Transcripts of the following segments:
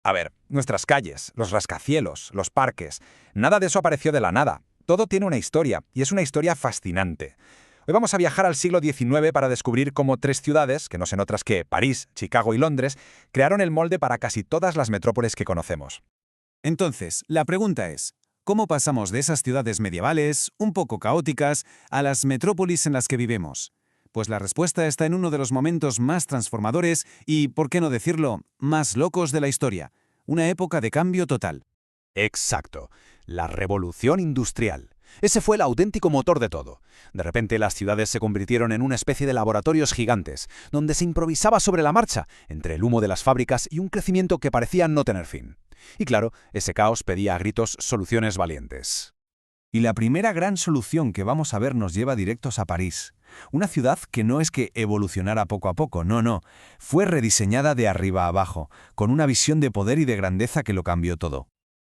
A ver, nuestras calles, los rascacielos, los parques, nada de eso apareció de la nada. Todo tiene una historia, y es una historia fascinante. Hoy vamos a viajar al siglo XIX para descubrir cómo tres ciudades, que no son otras que París, Chicago y Londres, crearon el molde para casi todas las metrópoles que conocemos. Entonces, la pregunta es, ¿cómo pasamos de esas ciudades medievales, un poco caóticas, a las metrópolis en las que vivimos? Pues la respuesta está en uno de los momentos más transformadores y, por qué no decirlo, más locos de la historia. Una época de cambio total. Exacto, la revolución industrial. Ese fue el auténtico motor de todo. De repente las ciudades se convirtieron en una especie de laboratorios gigantes, donde se improvisaba sobre la marcha, entre el humo de las fábricas y un crecimiento que parecía no tener fin. Y claro, ese caos pedía a gritos soluciones valientes. Y la primera gran solución que vamos a ver nos lleva directos a París. Una ciudad que no es que evolucionara poco a poco, no. Fue rediseñada de arriba a abajo, con una visión de poder y de grandeza que lo cambió todo.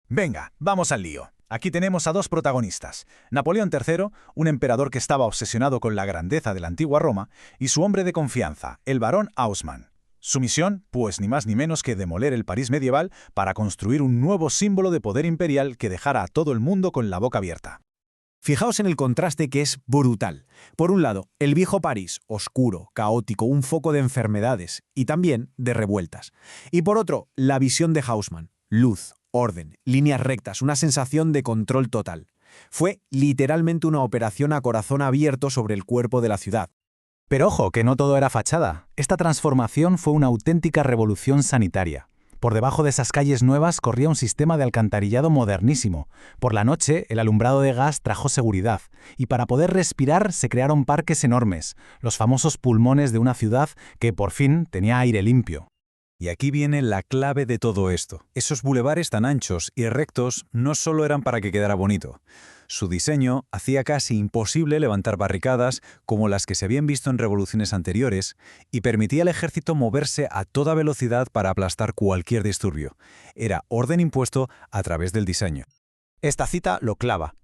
Venga, vamos al lío. Aquí tenemos a dos protagonistas. Napoleón III, un emperador que estaba obsesionado con la grandeza de la antigua Roma, y su hombre de confianza, el barón Haussmann. Su misión, pues ni más ni menos que demoler el París medieval para construir un nuevo símbolo de poder imperial que dejara a todo el mundo con la boca abierta. Fijaos en el contraste que es brutal. Por un lado, el viejo París, oscuro, caótico, un foco de enfermedades y también de revueltas. Y por otro, la visión de Haussmann, luz, orden, líneas rectas, una sensación de control total. Fue literalmente una operación a corazón abierto sobre el cuerpo de la ciudad. Pero ojo, que no todo era fachada. Esta transformación fue una auténtica revolución sanitaria. Por debajo de esas calles nuevas corría un sistema de alcantarillado modernísimo. Por la noche, el alumbrado de gas trajo seguridad. Y para poder respirar se crearon parques enormes, los famosos pulmones de una ciudad que, por fin, tenía aire limpio. Y aquí viene la clave de todo esto. Esos bulevares tan anchos y rectos no solo eran para que quedara bonito. Su diseño hacía casi imposible levantar barricadas como las que se habían visto en revoluciones anteriores y permitía al ejército moverse a toda velocidad para aplastar cualquier disturbio. Era orden impuesto a través del diseño. Esta cita lo clava.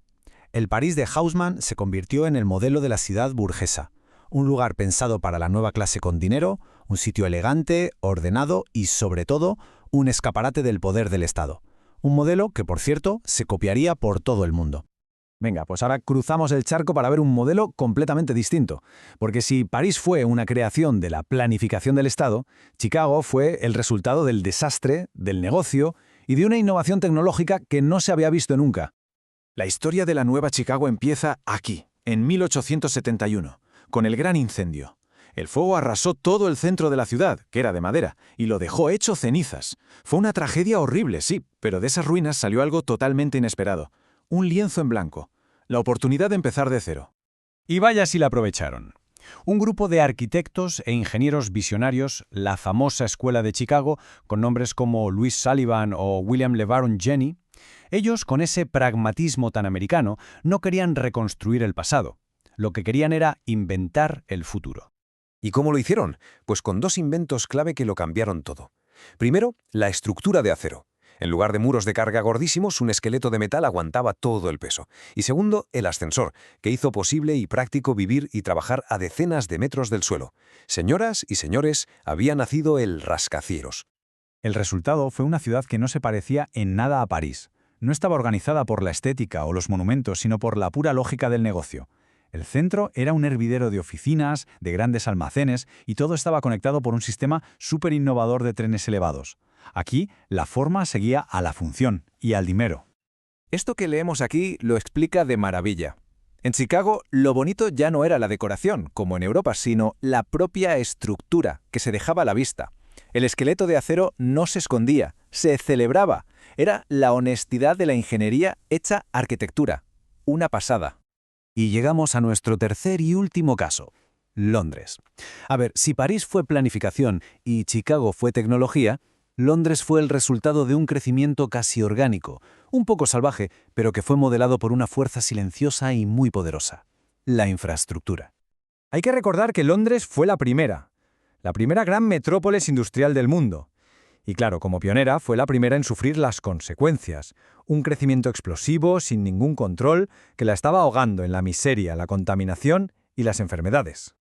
El París de Haussmann se convirtió en el modelo de la ciudad burguesa. Un lugar pensado para la nueva clase con dinero, un sitio elegante, ordenado y, sobre todo, un escaparate del poder del Estado. Un modelo que, por cierto, se copiaría por todo el mundo. Venga, pues ahora cruzamos el charco para ver un modelo completamente distinto. Porque si París fue una creación de la planificación del Estado, Chicago fue el resultado del desastre, del negocio y de una innovación tecnológica que no se había visto nunca. La historia de la nueva Chicago empieza aquí, en 1871, con el gran incendio. El fuego arrasó todo el centro de la ciudad, que era de madera, y lo dejó hecho cenizas. Fue una tragedia horrible, sí, pero de esas ruinas salió algo totalmente inesperado. Un lienzo en blanco. La oportunidad de empezar de cero. Y vaya si la aprovecharon. Un grupo de arquitectos e ingenieros visionarios, la famosa Escuela de Chicago, con nombres como Louis Sullivan o William LeBaron Jenney, ellos, con ese pragmatismo tan americano, no querían reconstruir el pasado. Lo que querían era inventar el futuro. ¿Y cómo lo hicieron? Pues con dos inventos clave que lo cambiaron todo. Primero, la estructura de acero. En lugar de muros de carga gordísimos, un esqueleto de metal aguantaba todo el peso. Y segundo, el ascensor, que hizo posible y práctico vivir y trabajar a decenas de metros del suelo. Señoras y señores, había nacido el rascacielos. El resultado fue una ciudad que no se parecía en nada a París. No estaba organizada por la estética o los monumentos, sino por la pura lógica del negocio. El centro era un hervidero de oficinas, de grandes almacenes, y todo estaba conectado por un sistema súper innovador de trenes elevados. Aquí, la forma seguía a la función y al dinero. Esto que leemos aquí lo explica de maravilla. En Chicago, lo bonito ya no era la decoración, como en Europa, sino la propia estructura, que se dejaba a la vista. El esqueleto de acero no se escondía, se celebraba. Era la honestidad de la ingeniería hecha arquitectura. Una pasada. Y llegamos a nuestro tercer y último caso, Londres. A ver, si París fue planificación y Chicago fue tecnología, Londres fue el resultado de un crecimiento casi orgánico, un poco salvaje, pero que fue modelado por una fuerza silenciosa y muy poderosa: la infraestructura. Hay que recordar que Londres fue la primera gran metrópolis industrial del mundo. Y claro, como pionera, fue la primera en sufrir las consecuencias. Un crecimiento explosivo, sin ningún control, que la estaba ahogando en la miseria, la contaminación y las enfermedades.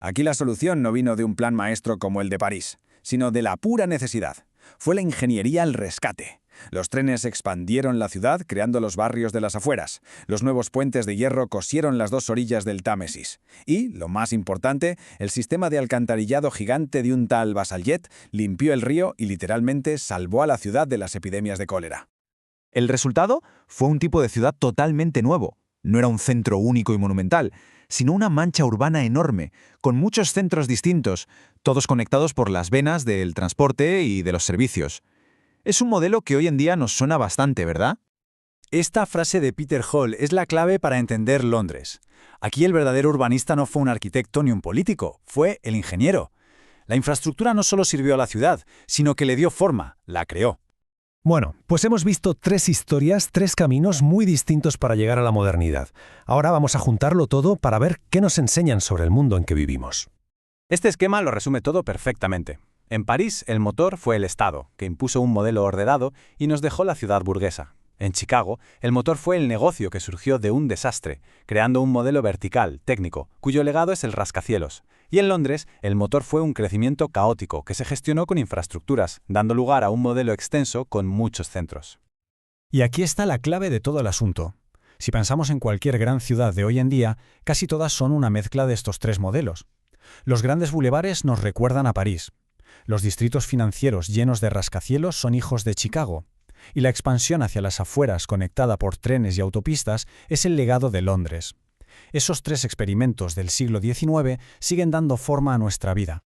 Aquí la solución no vino de un plan maestro como el de París, sino de la pura necesidad. Fue la ingeniería al rescate. Los trenes expandieron la ciudad creando los barrios de las afueras. Los nuevos puentes de hierro cosieron las dos orillas del Támesis. Y, lo más importante, el sistema de alcantarillado gigante de un tal Basalyet limpió el río y literalmente salvó a la ciudad de las epidemias de cólera. El resultado fue un tipo de ciudad totalmente nuevo. No era un centro único y monumental, sino una mancha urbana enorme, con muchos centros distintos, todos conectados por las venas del transporte y de los servicios. Es un modelo que hoy en día nos suena bastante, ¿verdad? Esta frase de Peter Hall es la clave para entender Londres. Aquí el verdadero urbanista no fue un arquitecto ni un político, fue el ingeniero. La infraestructura no solo sirvió a la ciudad, sino que le dio forma, la creó. Bueno, pues hemos visto 3 historias, 3 caminos muy distintos para llegar a la modernidad. Ahora vamos a juntarlo todo para ver qué nos enseñan sobre el mundo en que vivimos. Este esquema lo resume todo perfectamente. En París, el motor fue el Estado, que impuso un modelo ordenado y nos dejó la ciudad burguesa. En Chicago, el motor fue el negocio que surgió de un desastre, creando un modelo vertical, técnico, cuyo legado es el rascacielos. Y en Londres, el motor fue un crecimiento caótico que se gestionó con infraestructuras, dando lugar a un modelo extenso con muchos centros. Y aquí está la clave de todo el asunto. Si pensamos en cualquier gran ciudad de hoy en día, casi todas son una mezcla de estos 3 modelos. Los grandes bulevares nos recuerdan a París. Los distritos financieros llenos de rascacielos son hijos de Chicago. Y la expansión hacia las afueras conectada por trenes y autopistas es el legado de Londres. Esos 3 experimentos del siglo XIX siguen dando forma a nuestra vida.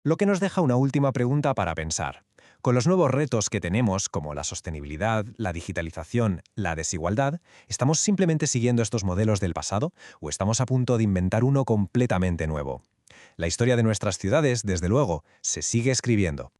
Lo que nos deja una última pregunta para pensar. Con los nuevos retos que tenemos, como la sostenibilidad, la digitalización, la desigualdad, ¿estamos simplemente siguiendo estos modelos del pasado o estamos a punto de inventar uno completamente nuevo? La historia de nuestras ciudades, desde luego, se sigue escribiendo.